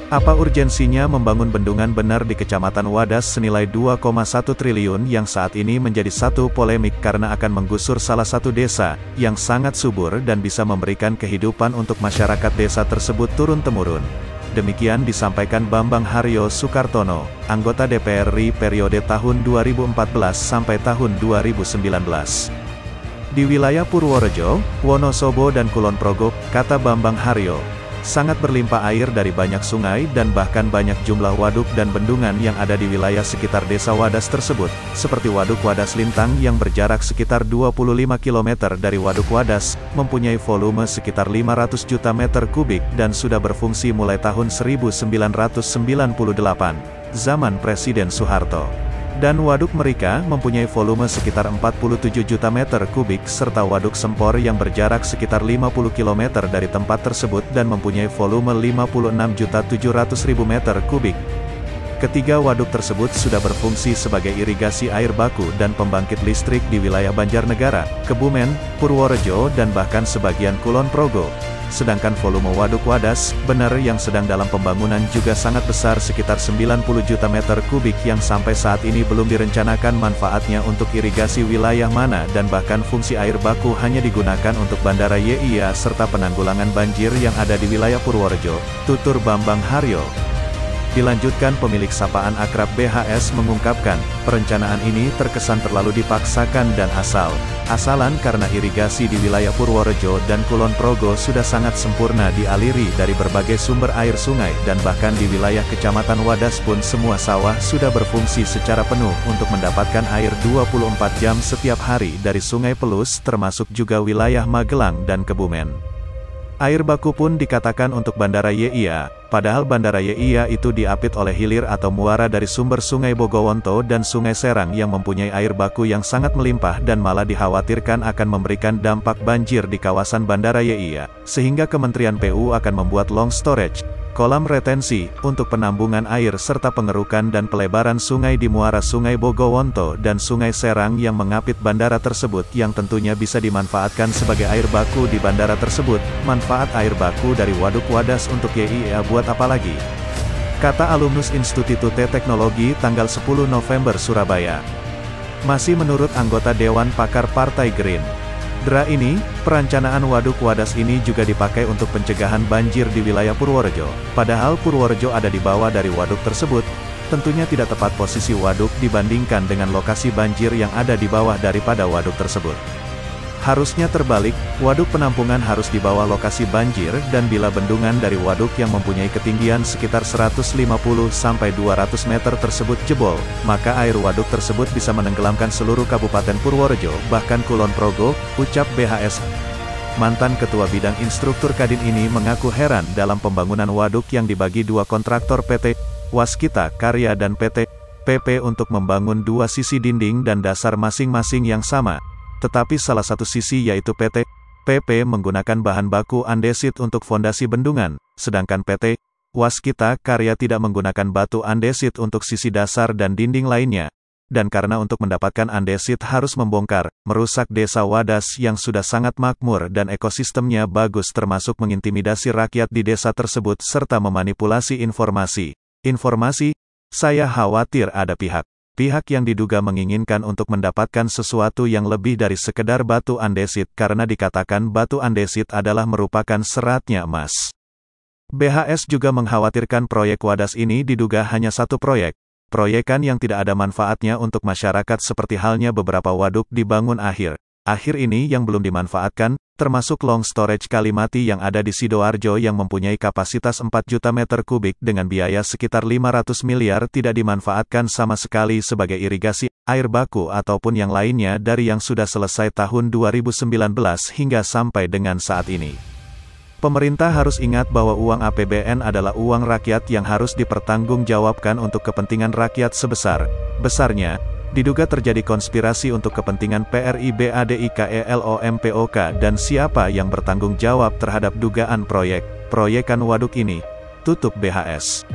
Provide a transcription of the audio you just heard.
Apa urgensinya membangun bendungan bener di Kecamatan Wadas senilai 2,1 triliun yang saat ini menjadi satu polemik karena akan menggusur salah satu desa, yang sangat subur dan bisa memberikan kehidupan untuk masyarakat desa tersebut turun-temurun. Demikian disampaikan Bambang Haryo Soekartono, anggota DPR RI periode tahun 2014 sampai tahun 2019. Di wilayah Purworejo, Wonosobo dan Kulon Progo, kata Bambang Haryo, sangat berlimpah air dari banyak sungai dan bahkan banyak jumlah waduk dan bendungan yang ada di wilayah sekitar desa Wadas tersebut, seperti Waduk Wadas Lintang yang berjarak sekitar 25 km dari Waduk Wadas, mempunyai volume sekitar 500 juta meter kubik dan sudah berfungsi mulai tahun 1998, zaman Presiden Soeharto. Dan Waduk Merika mempunyai volume sekitar 47 juta meter kubik serta Waduk Sempor yang berjarak sekitar 50 km dari tempat tersebut dan mempunyai volume 56.700.000 meter kubik. Ketiga waduk tersebut sudah berfungsi sebagai irigasi air baku dan pembangkit listrik di wilayah Banjarnegara, Kebumen, Purworejo dan bahkan sebagian Kulon Progo. Sedangkan volume Waduk Wadas, bener yang sedang dalam pembangunan juga sangat besar sekitar 90 juta meter kubik yang sampai saat ini belum direncanakan manfaatnya untuk irigasi wilayah mana dan bahkan fungsi air baku hanya digunakan untuk Bandara YIA serta penanggulangan banjir yang ada di wilayah Purworejo, tutur Bambang Haryo. Dilanjutkan pemilik sapaan akrab BHS mengungkapkan, perencanaan ini terkesan terlalu dipaksakan dan asal-asalan karena irigasi di wilayah Purworejo dan Kulon Progo sudah sangat sempurna dialiri dari berbagai sumber air sungai dan bahkan di wilayah Kecamatan Wadas pun semua sawah sudah berfungsi secara penuh untuk mendapatkan air 24 jam setiap hari dari Sungai Pelus termasuk juga wilayah Magelang dan Kebumen. Air baku pun dikatakan untuk Bandara YIA, padahal Bandara YIA itu diapit oleh hilir atau muara dari sumber Sungai Bogowonto dan Sungai Serang yang mempunyai air baku yang sangat melimpah dan malah dikhawatirkan akan memberikan dampak banjir di kawasan Bandara YIA, sehingga Kementerian PU akan membuat long storage, kolam retensi, untuk penambungan air serta pengerukan dan pelebaran sungai di muara Sungai Bogowonto dan Sungai Serang yang mengapit bandara tersebut yang tentunya bisa dimanfaatkan sebagai air baku di bandara tersebut. Manfaat air baku dari Waduk Wadas untuk YIA buat apa lagi? Kata alumnus Institut Teknologi tanggal 10 November Surabaya. Masih menurut anggota Dewan Pakar Partai Gerindra ini, perencanaan Waduk Wadas ini juga dipakai untuk pencegahan banjir di wilayah Purworejo. Padahal Purworejo ada di bawah dari waduk tersebut, tentunya tidak tepat posisi waduk dibandingkan dengan lokasi banjir yang ada di bawah daripada waduk tersebut. Harusnya terbalik, waduk penampungan harus di bawah lokasi banjir dan bila bendungan dari waduk yang mempunyai ketinggian sekitar 150-200 meter tersebut jebol, maka air waduk tersebut bisa menenggelamkan seluruh Kabupaten Purworejo, bahkan Kulon Progo, ucap BHS. Mantan Ketua Bidang Instruktur Kadin ini mengaku heran dalam pembangunan waduk yang dibagi dua kontraktor PT Waskita Karya dan PT PP untuk membangun dua sisi dinding dan dasar masing-masing yang sama. Tetapi salah satu sisi yaitu PT PP menggunakan bahan baku andesit untuk fondasi bendungan, sedangkan PT Waskita Karya tidak menggunakan batu andesit untuk sisi dasar dan dinding lainnya. Dan karena untuk mendapatkan andesit harus membongkar, merusak desa Wadas yang sudah sangat makmur dan ekosistemnya bagus termasuk mengintimidasi rakyat di desa tersebut serta memanipulasi informasi. Saya khawatir ada pihak yang diduga menginginkan untuk mendapatkan sesuatu yang lebih dari sekedar batu andesit karena dikatakan batu andesit adalah merupakan seratnya emas. BHS juga mengkhawatirkan proyek Wadas ini diduga hanya satu proyekan yang tidak ada manfaatnya untuk masyarakat seperti halnya beberapa waduk dibangun akhir ini yang belum dimanfaatkan, termasuk long storage Kalimati yang ada di Sidoarjo yang mempunyai kapasitas 4 juta meter kubik dengan biaya sekitar 500 miliar tidak dimanfaatkan sama sekali sebagai irigasi air baku ataupun yang lainnya dari yang sudah selesai tahun 2019 hingga sampai dengan saat ini. Pemerintah harus ingat bahwa uang APBN adalah uang rakyat yang harus dipertanggungjawabkan untuk kepentingan rakyat sebesar-besarnya. Diduga terjadi konspirasi untuk kepentingan PRIBADIKELOMPOK dan siapa yang bertanggung jawab terhadap dugaan proyekan waduk ini, tutup BHS.